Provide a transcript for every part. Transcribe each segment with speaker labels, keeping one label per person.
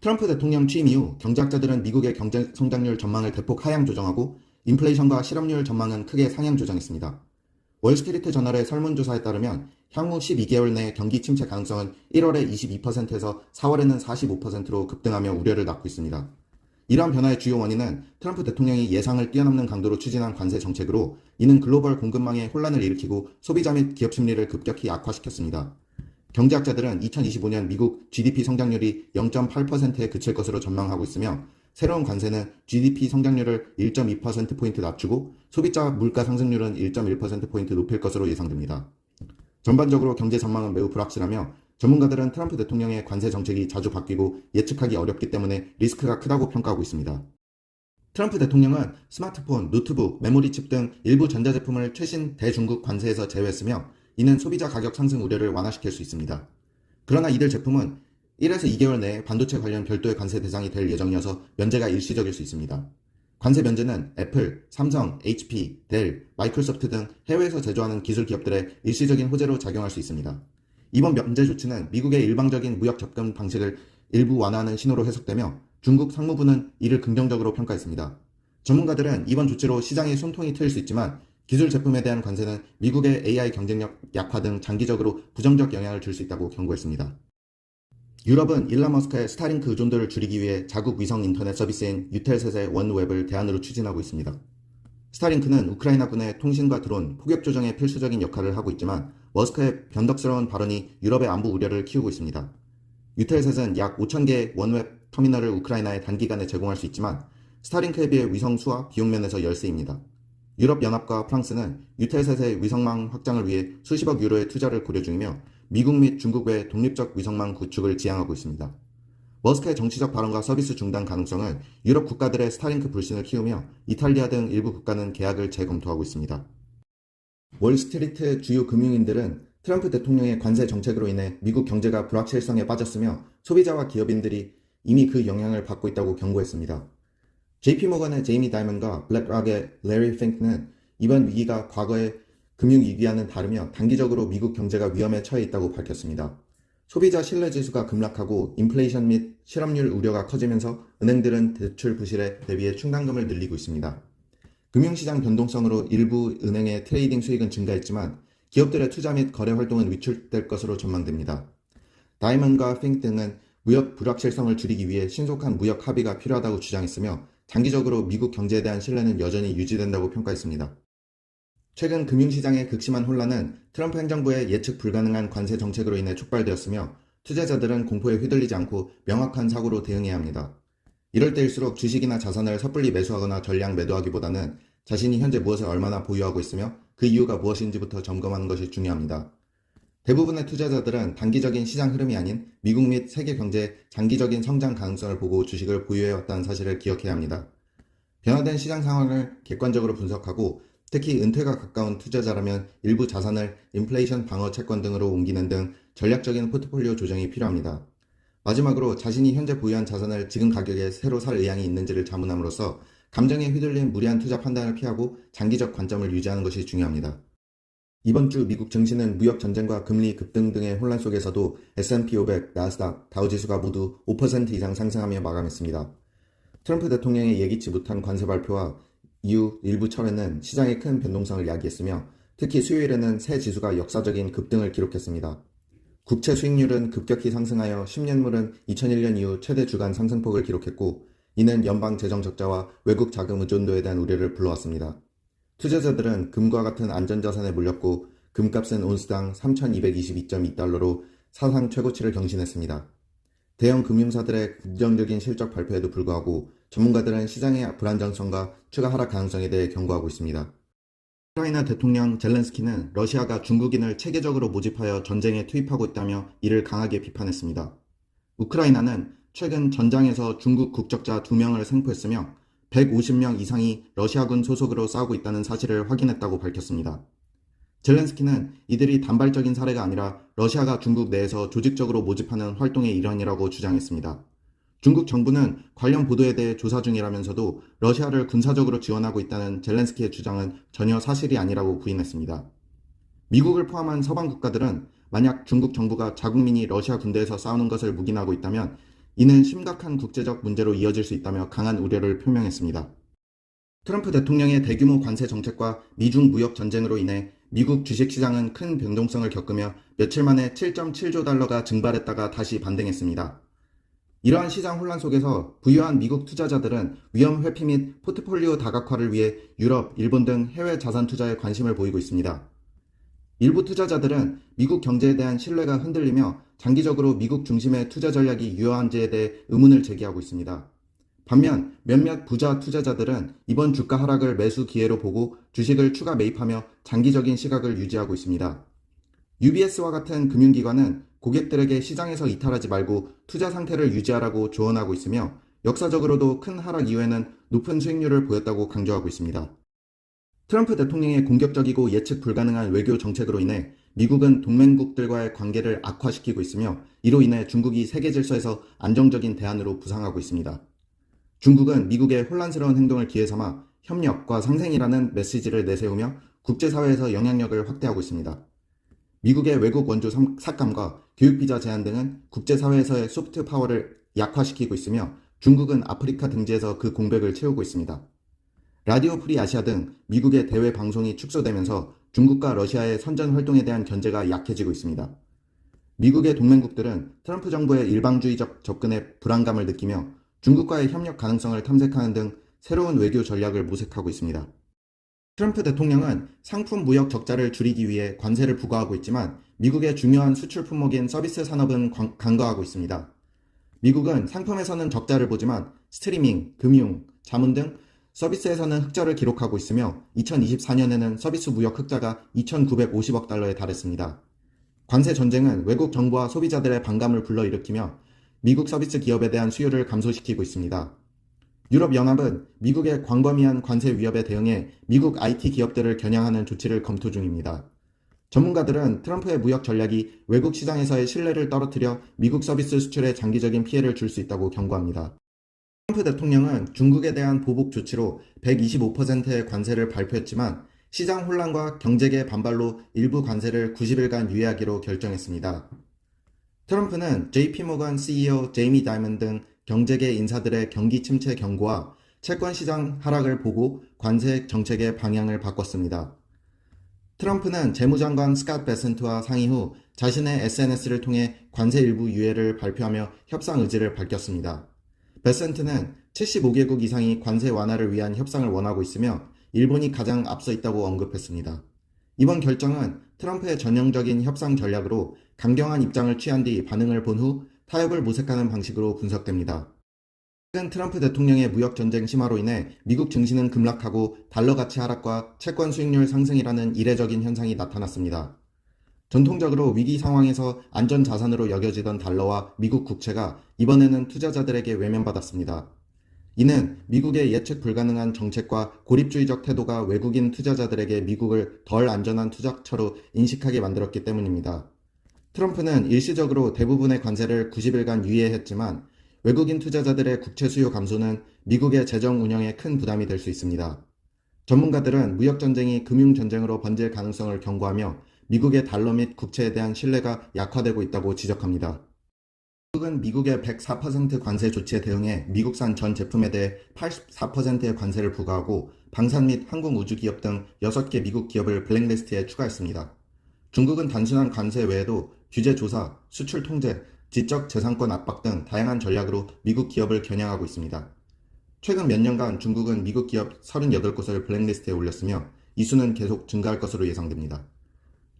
Speaker 1: 트럼프 대통령 취임 이후 경제학자들은 미국의 경제 성장률 전망을 대폭 하향 조정하고 인플레이션과 실업률 전망은 크게 상향 조정했습니다. 월스트리트 저널의 설문조사에 따르면 향후 12개월 내 경기 침체 가능성은 1월에 22%에서 4월에는 45%로 급등하며 우려를 낳고 있습니다. 이러한 변화의 주요 원인은 트럼프 대통령이 예상을 뛰어넘는 강도로 추진한 관세 정책으로 이는 글로벌 공급망에 혼란을 일으키고 소비자 및 기업 심리를 급격히 악화시켰습니다. 경제학자들은 2025년 미국 GDP 성장률이 0.8%에 그칠 것으로 전망하고 있으며 새로운 관세는 GDP 성장률을 1.2%포인트 낮추고 소비자 물가 상승률은 1.1%포인트 높일 것으로 예상됩니다. 전반적으로 경제 전망은 매우 불확실하며 전문가들은 트럼프 대통령의 관세 정책이 자주 바뀌고 예측하기 어렵기 때문에 리스크가 크다고 평가하고 있습니다. 트럼프 대통령은 스마트폰, 노트북, 메모리칩 등 일부 전자제품을 최신 대중국 관세에서 제외했으며 이는 소비자 가격 상승 우려를 완화시킬 수 있습니다. 그러나 이들 제품은 1에서 2개월 내에 반도체 관련 별도의 관세 대상이 될 예정이어서 면제가 일시적일 수 있습니다. 관세 면제는 애플, 삼성, HP, 델, 마이크로소프트 등 해외에서 제조하는 기술 기업들의 일시적인 호재로 작용할 수 있습니다. 이번 면제 조치는 미국의 일방적인 무역 접근 방식을 일부 완화하는 신호로 해석되며 중국 상무부는 이를 긍정적으로 평가했습니다. 전문가들은 이번 조치로 시장의 숨통이 트일 수 있지만 기술 제품에 대한 관세는 미국의 AI 경쟁력 약화 등 장기적으로 부정적 영향을 줄 수 있다고 경고했습니다. 유럽은 일론 머스크의 스타링크 의존도를 줄이기 위해 자국 위성 인터넷 서비스인 유텔셋의 원웹을 대안으로 추진하고 있습니다. 스타링크는 우크라이나군의 통신과 드론, 포격 조정에 필수적인 역할을 하고 있지만 머스크의 변덕스러운 발언이 유럽의 안보 우려를 키우고 있습니다. 유텔셋은 약 5,000개의 원웹 터미널을 우크라이나에 단기간에 제공할 수 있지만 스타링크에 비해 위성 수와 비용 면에서 열세입니다. 유럽연합과 프랑스는 유텔셋의 위성망 확장을 위해 수십억 유로의 투자를 고려 중이며 미국 및 중국 외 독립적 위성망 구축을 지향하고 있습니다. 머스크의 정치적 발언과 서비스 중단 가능성은 유럽 국가들의 스타링크 불신을 키우며 이탈리아 등 일부 국가는 계약을 재검토하고 있습니다. 월스트리트 주요 금융인들은 트럼프 대통령의 관세 정책으로 인해 미국 경제가 불확실성에 빠졌으며 소비자와 기업인들이 이미 그 영향을 받고 있다고 경고했습니다. JP모건의 제이미 다이먼과 블랙락의 레리 핑크는 이번 위기가 과거의 금융위기와는 다르며 단기적으로 미국 경제가 위험에 처해 있다고 밝혔습니다. 소비자 신뢰지수가 급락하고 인플레이션 및 실업률 우려가 커지면서 은행들은 대출 부실에 대비해 충당금을 늘리고 있습니다. 금융시장 변동성으로 일부 은행의 트레이딩 수익은 증가했지만 기업들의 투자 및 거래 활동은 위축될 것으로 전망됩니다. 다이먼과 핑크 등은 무역 불확실성을 줄이기 위해 신속한 무역 합의가 필요하다고 주장했으며 장기적으로 미국 경제에 대한 신뢰는 여전히 유지된다고 평가했습니다. 최근 금융시장의 극심한 혼란은 트럼프 행정부의 예측 불가능한 관세 정책으로 인해 촉발되었으며 투자자들은 공포에 휘둘리지 않고 명확한 사고로 대응해야 합니다. 이럴 때일수록 주식이나 자산을 섣불리 매수하거나 전량 매도하기보다는 자신이 현재 무엇을 얼마나 보유하고 있으며 그 이유가 무엇인지부터 점검하는 것이 중요합니다. 대부분의 투자자들은 단기적인 시장 흐름이 아닌 미국 및 세계 경제의 장기적인 성장 가능성을 보고 주식을 보유해왔다는 사실을 기억해야 합니다. 변화된 시장 상황을 객관적으로 분석하고 특히 은퇴가 가까운 투자자라면 일부 자산을 인플레이션 방어 채권 등으로 옮기는 등 전략적인 포트폴리오 조정이 필요합니다. 마지막으로 자신이 현재 보유한 자산을 지금 가격에 새로 살 의향이 있는지를 자문함으로써 감정에 휘둘린 무리한 투자 판단을 피하고 장기적 관점을 유지하는 것이 중요합니다. 이번 주 미국 증시는 무역 전쟁과 금리 급등 등의 혼란 속에서도 S&P 500, 나스닥, 다우지수가 모두 5% 이상 상승하며 마감했습니다. 트럼프 대통령의 예기치 못한 관세 발표와 이후 일부 철회는 시장의 큰 변동성을 야기했으며 특히 수요일에는 새 지수가 역사적인 급등을 기록했습니다. 국채 수익률은 급격히 상승하여 10년물은 2001년 이후 최대 주간 상승폭을 기록했고 이는 연방 재정 적자와 외국 자금 의존도에 대한 우려를 불러왔습니다. 투자자들은 금과 같은 안전자산에 몰렸고 금값은 온스당 3,222.2달러로 사상 최고치를 경신했습니다. 대형 금융사들의 긍정적인 실적 발표에도 불구하고 전문가들은 시장의 불안정성과 추가 하락 가능성에 대해 경고하고 있습니다. 우크라이나 대통령 젤렌스키는 러시아가 중국인을 체계적으로 모집하여 전쟁에 투입하고 있다며 이를 강하게 비판했습니다. 우크라이나는 최근 전장에서 중국 국적자 2명을 생포했으며 150명 이상이 러시아군 소속으로 싸우고 있다는 사실을 확인했다고 밝혔습니다. 젤렌스키는 이들이 단발적인 사례가 아니라 러시아가 중국 내에서 조직적으로 모집하는 활동의 일환이라고 주장했습니다. 중국 정부는 관련 보도에 대해 조사 중이라면서도 러시아를 군사적으로 지원하고 있다는 젤렌스키의 주장은 전혀 사실이 아니라고 부인했습니다. 미국을 포함한 서방 국가들은 만약 중국 정부가 자국민이 러시아 군대에서 싸우는 것을 묵인하고 있다면 이는 심각한 국제적 문제로 이어질 수 있다며 강한 우려를 표명했습니다. 트럼프 대통령의 대규모 관세 정책과 미중 무역 전쟁으로 인해 미국 주식시장은 큰 변동성을 겪으며 며칠 만에 7.7조 달러가 증발했다가 다시 반등했습니다. 이러한 시장 혼란 속에서 부유한 미국 투자자들은 위험 회피 및 포트폴리오 다각화를 위해 유럽, 일본 등 해외 자산 투자에 관심을 보이고 있습니다. 일부 투자자들은 미국 경제에 대한 신뢰가 흔들리며 장기적으로 미국 중심의 투자 전략이 유효한지에 대해 의문을 제기하고 있습니다. 반면 몇몇 부자 투자자들은 이번 주가 하락을 매수 기회로 보고 주식을 추가 매입하며 장기적인 시각을 유지하고 있습니다. UBS와 같은 금융기관은 고객들에게 시장에서 이탈하지 말고 투자 상태를 유지하라고 조언하고 있으며 역사적으로도 큰 하락 이후에는 높은 수익률을 보였다고 강조하고 있습니다. 트럼프 대통령의 공격적이고 예측 불가능한 외교 정책으로 인해 미국은 동맹국들과의 관계를 악화시키고 있으며 이로 인해 중국이 세계 질서에서 안정적인 대안으로 부상하고 있습니다. 중국은 미국의 혼란스러운 행동을 기회 삼아 협력과 상생이라는 메시지를 내세우며 국제사회에서 영향력을 확대하고 있습니다. 미국의 외국 원조 삭감과 교육비자 제한 등은 국제사회에서의 소프트 파워를 약화시키고 있으며 중국은 아프리카 등지에서 그 공백을 채우고 있습니다. 라디오 프리 아시아 등 미국의 대외 방송이 축소되면서 중국과 러시아의 선전 활동에 대한 견제가 약해지고 있습니다. 미국의 동맹국들은 트럼프 정부의 일방주의적 접근에 불안감을 느끼며 중국과의 협력 가능성을 탐색하는 등 새로운 외교 전략을 모색하고 있습니다. 트럼프 대통령은 상품 무역 적자를 줄이기 위해 관세를 부과하고 있지만 미국의 중요한 수출 품목인 서비스 산업은 간과하고 있습니다. 미국은 상품에서는 적자를 보지만 스트리밍, 금융, 자문 등 서비스에서는 흑자를 기록하고 있으며 2024년에는 서비스 무역 흑자가 2,950억 달러에 달했습니다. 관세 전쟁은 외국 정부와 소비자들의 반감을 불러일으키며 미국 서비스 기업에 대한 수요를 감소시키고 있습니다. 유럽연합은 미국의 광범위한 관세 위협에 대응해 미국 IT 기업들을 겨냥하는 조치를 검토 중입니다. 전문가들은 트럼프의 무역 전략이 외국 시장에서의 신뢰를 떨어뜨려 미국 서비스 수출에 장기적인 피해를 줄 수 있다고 경고합니다. 트럼프 대통령은 중국에 대한 보복 조치로 125%의 관세를 발표했지만 시장 혼란과 경제계 반발로 일부 관세를 90일간 유예하기로 결정했습니다. 트럼프는 JP모건 CEO 제이미 다이먼 등 경제계 인사들의 경기 침체 경고와 채권시장 하락을 보고 관세 정책의 방향을 바꿨습니다. 트럼프는 재무장관 스캇 베센트와 상의 후 자신의 SNS를 통해 관세 일부 유예를 발표하며 협상 의지를 밝혔습니다. 베센트는 75개국 이상이 관세 완화를 위한 협상을 원하고 있으며 일본이 가장 앞서 있다고 언급했습니다. 이번 결정은 트럼프의 전형적인 협상 전략으로 강경한 입장을 취한 뒤 반응을 본 후 타협을 모색하는 방식으로 분석됩니다. 최근 트럼프 대통령의 무역 전쟁 심화로 인해 미국 증시는 급락하고 달러 가치 하락과 채권 수익률 상승이라는 이례적인 현상이 나타났습니다. 전통적으로 위기 상황에서 안전 자산으로 여겨지던 달러와 미국 국채가 이번에는 투자자들에게 외면받았습니다. 이는 미국의 예측 불가능한 정책과 고립주의적 태도가 외국인 투자자들에게 미국을 덜 안전한 투자처로 인식하게 만들었기 때문입니다. 트럼프는 일시적으로 대부분의 관세를 90일간 유예했지만 외국인 투자자들의 국채 수요 감소는 미국의 재정 운영에 큰 부담이 될 수 있습니다. 전문가들은 무역 전쟁이 금융 전쟁으로 번질 가능성을 경고하며 미국의 달러 및 국채에 대한 신뢰가 약화되고 있다고 지적합니다. 미국은 미국의 104% 관세 조치에 대응해 미국산 전 제품에 대해 84%의 관세를 부과하고 방산 및 항공우주기업 등 6개 미국 기업을 블랙리스트에 추가했습니다. 중국은 단순한 관세 외에도 규제 조사, 수출 통제, 지적 재산권 압박 등 다양한 전략으로 미국 기업을 겨냥하고 있습니다. 최근 몇 년간 중국은 미국 기업 38곳을 블랙리스트에 올렸으며 이 수는 계속 증가할 것으로 예상됩니다.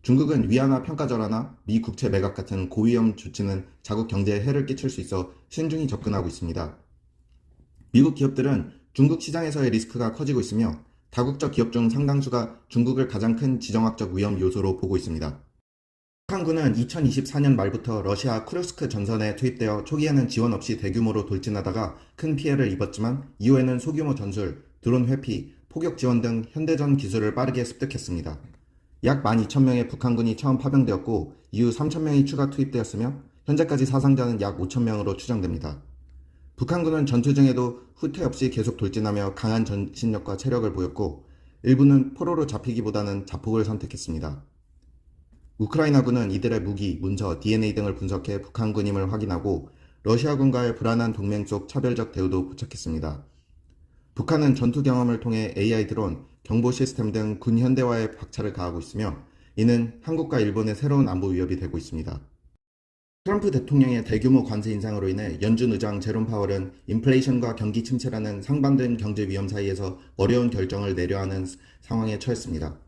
Speaker 1: 중국은 위안화 평가절하나 미 국채 매각 같은 고위험 조치는 자국 경제에 해를 끼칠 수 있어 신중히 접근하고 있습니다. 미국 기업들은 중국 시장에서의 리스크가 커지고 있으며 다국적 기업 중 상당수가 중국을 가장 큰 지정학적 위험 요소로 보고 있습니다. 북한군은 2024년 말부터 러시아 쿠르스크 전선에 투입되어 초기에는 지원 없이 대규모로 돌진하다가 큰 피해를 입었지만 이후에는 소규모 전술, 드론 회피, 포격 지원 등 현대전 기술을 빠르게 습득했습니다. 약 12,000명의 북한군이 처음 파병되었고 이후 3,000명이 추가 투입되었으며 현재까지 사상자는 약 5,000명으로 추정됩니다. 북한군은 전투 중에도 후퇴 없이 계속 돌진하며 강한 전신력과 체력을 보였고 일부는 포로로 잡히기보다는 자폭을 선택했습니다. 우크라이나군은 이들의 무기, 문서, DNA 등을 분석해 북한군임을 확인하고 러시아군과의 불안한 동맹 속 차별적 대우도 포착했습니다. 북한은 전투 경험을 통해 AI 드론, 경보 시스템 등 군 현대화에 박차를 가하고 있으며 이는 한국과 일본의 새로운 안보 위협이 되고 있습니다. 트럼프 대통령의 대규모 관세 인상으로 인해 연준 의장 제롬 파월은 인플레이션과 경기 침체라는 상반된 경제 위험 사이에서 어려운 결정을 내려야 하는 상황에 처했습니다.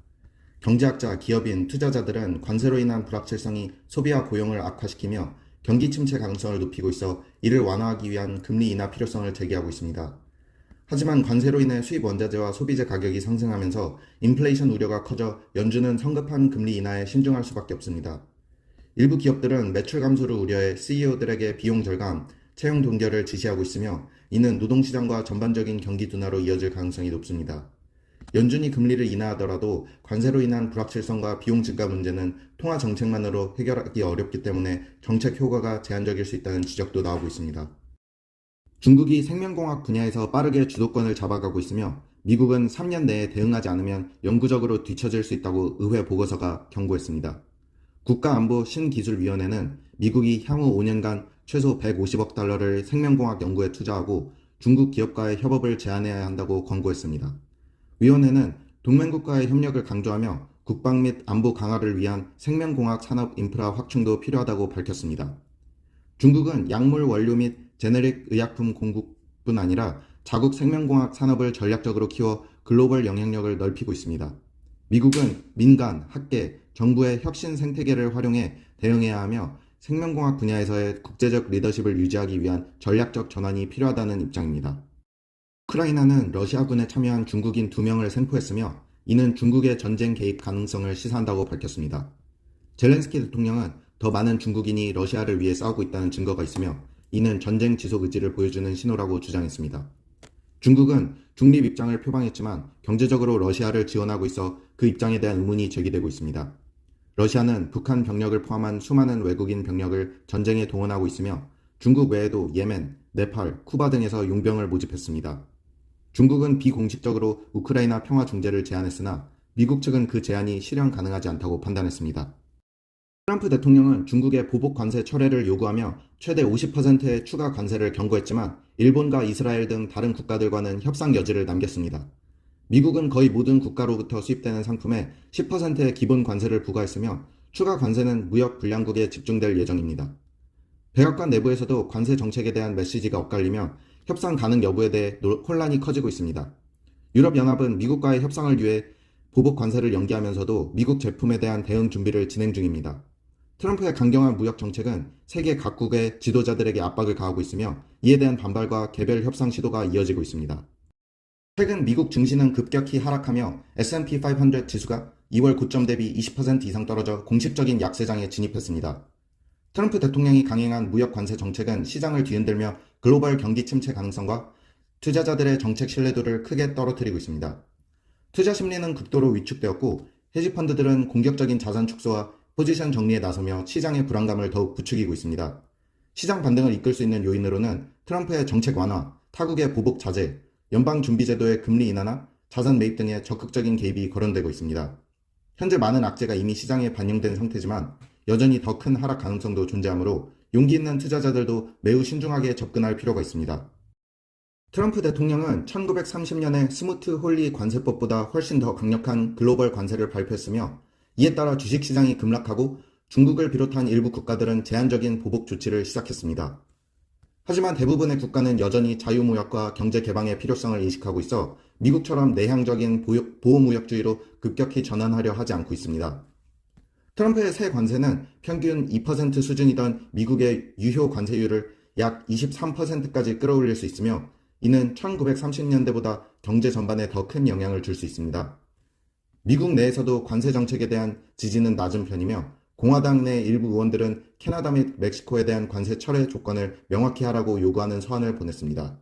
Speaker 1: 경제학자, 기업인, 투자자들은 관세로 인한 불확실성이 소비와 고용을 악화시키며 경기 침체 가능성을 높이고 있어 이를 완화하기 위한 금리 인하 필요성을 제기하고 있습니다. 하지만 관세로 인해 수입 원자재와 소비재 가격이 상승하면서 인플레이션 우려가 커져 연준은 성급한 금리 인하에 신중할 수밖에 없습니다. 일부 기업들은 매출 감소를 우려해 CEO들에게 비용 절감, 채용 동결을 지시하고 있으며 이는 노동시장과 전반적인 경기 둔화로 이어질 가능성이 높습니다. 연준이 금리를 인하하더라도 관세로 인한 불확실성과 비용 증가 문제는 통화 정책만으로 해결하기 어렵기 때문에 정책 효과가 제한적일 수 있다는 지적도 나오고 있습니다. 중국이 생명공학 분야에서 빠르게 주도권을 잡아가고 있으며 미국은 3년 내에 대응하지 않으면 영구적으로 뒤처질 수 있다고 의회 보고서가 경고했습니다. 국가안보신기술위원회는 미국이 향후 5년간 최소 150억 달러를 생명공학 연구에 투자하고 중국 기업과의 협업을 제한해야 한다고 권고했습니다. 위원회는 동맹국과의 협력을 강조하며 국방 및 안보 강화를 위한 생명공학 산업 인프라 확충도 필요하다고 밝혔습니다. 중국은 약물 원료 및 제네릭 의약품 공급뿐 아니라 자국 생명공학 산업을 전략적으로 키워 글로벌 영향력을 넓히고 있습니다. 미국은 민간, 학계, 정부의 혁신 생태계를 활용해 대응해야 하며 생명공학 분야에서의 국제적 리더십을 유지하기 위한 전략적 전환이 필요하다는 입장입니다. 우크라이나는 러시아군에 참여한 중국인 2명을 생포했으며 이는 중국의 전쟁 개입 가능성을 시사한다고 밝혔습니다. 젤렌스키 대통령은 더 많은 중국인이 러시아를 위해 싸우고 있다는 증거가 있으며 이는 전쟁 지속 의지를 보여주는 신호라고 주장했습니다. 중국은 중립 입장을 표방했지만 경제적으로 러시아를 지원하고 있어 그 입장에 대한 의문이 제기되고 있습니다. 러시아는 북한 병력을 포함한 수많은 외국인 병력을 전쟁에 동원하고 있으며 중국 외에도 예멘, 네팔, 쿠바 등에서 용병을 모집했습니다. 중국은 비공식적으로 우크라이나 평화 중재를 제안했으나 미국 측은 그 제안이 실현 가능하지 않다고 판단했습니다. 트럼프 대통령은 중국의 보복 관세 철회를 요구하며 최대 50%의 추가 관세를 경고했지만 일본과 이스라엘 등 다른 국가들과는 협상 여지를 남겼습니다. 미국은 거의 모든 국가로부터 수입되는 상품에 10%의 기본 관세를 부과했으며 추가 관세는 무역 불량국에 집중될 예정입니다. 백악관 내부에서도 관세 정책에 대한 메시지가 엇갈리며 협상 가능 여부에 대해 혼란이 커지고 있습니다. 유럽연합은 미국과의 협상을 위해 보복 관세를 연기하면서도 미국 제품에 대한 대응 준비를 진행 중입니다. 트럼프의 강경한 무역 정책은 세계 각국의 지도자들에게 압박을 가하고 있으며 이에 대한 반발과 개별 협상 시도가 이어지고 있습니다. 최근 미국 증시는 급격히 하락하며 S&P 500 지수가 2월 고점 대비 20% 이상 떨어져 공식적인 약세장에 진입했습니다. 트럼프 대통령이 강행한 무역 관세 정책은 시장을 뒤흔들며 글로벌 경기 침체 가능성과 투자자들의 정책 신뢰도를 크게 떨어뜨리고 있습니다. 투자 심리는 극도로 위축되었고 헤지펀드들은 공격적인 자산 축소와 포지션 정리에 나서며 시장의 불안감을 더욱 부추기고 있습니다. 시장 반등을 이끌 수 있는 요인으로는 트럼프의 정책 완화, 타국의 보복 자제, 연방준비제도의 금리 인하나 자산 매입 등의 적극적인 개입이 거론되고 있습니다. 현재 많은 악재가 이미 시장에 반영된 상태지만 여전히 더 큰 하락 가능성도 존재하므로 용기 있는 투자자들도 매우 신중하게 접근할 필요가 있습니다. 트럼프 대통령은 1930년의 스무트 홀리 관세법보다 훨씬 더 강력한 글로벌 관세를 발표했으며 이에 따라 주식시장이 급락하고 중국을 비롯한 일부 국가들은 제한적인 보복 조치를 시작했습니다. 하지만 대부분의 국가는 여전히 자유무역과 경제개방의 필요성을 인식하고 있어 미국처럼 내향적인 보호무역주의로 급격히 전환하려 하지 않고 있습니다. 트럼프의 새 관세는 평균 2% 수준이던 미국의 유효 관세율을 약 23%까지 끌어올릴 수 있으며 이는 1930년대보다 경제 전반에 더 큰 영향을 줄 수 있습니다. 미국 내에서도 관세 정책에 대한 지지는 낮은 편이며 공화당 내 일부 의원들은 캐나다 및 멕시코에 대한 관세 철회 조건을 명확히 하라고 요구하는 서한을 보냈습니다.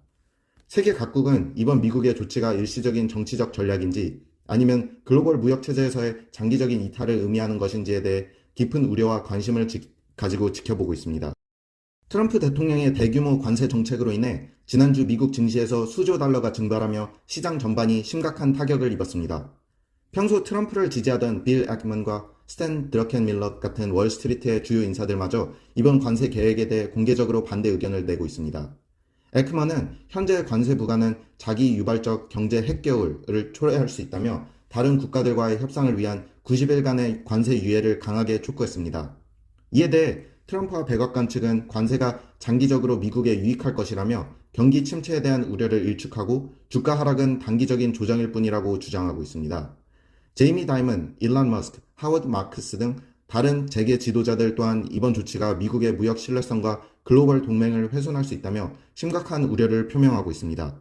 Speaker 1: 세계 각국은 이번 미국의 조치가 일시적인 정치적 전략인지 아니면 글로벌 무역체제에서의 장기적인 이탈을 의미하는 것인지에 대해 깊은 우려와 관심을 가지고 지켜보고 있습니다. 트럼프 대통령의 대규모 관세 정책으로 인해 지난주 미국 증시에서 수조 달러가 증발하며 시장 전반이 심각한 타격을 입었습니다. 평소 트럼프를 지지하던 빌 액먼과 스탠 드러켄밀러 같은 월스트리트의 주요 인사들마저 이번 관세 계획에 대해 공개적으로 반대 의견을 내고 있습니다. 에크먼은 현재 관세 부과는 자기 유발적 경제 핵개울을 초래할 수 있다며 다른 국가들과의 협상을 위한 90일간의 관세 유예를 강하게 촉구했습니다. 이에 대해 트럼프와 백악관 측은 관세가 장기적으로 미국에 유익할 것이라며 경기 침체에 대한 우려를 일축하고 주가 하락은 단기적인 조정일 뿐이라고 주장하고 있습니다. 제이미 다이먼, 일론 머스크, 하워드 마크스 등 다른 재계 지도자들 또한 이번 조치가 미국의 무역 신뢰성과 글로벌 동맹을 훼손할 수 있다며 심각한 우려를 표명하고 있습니다.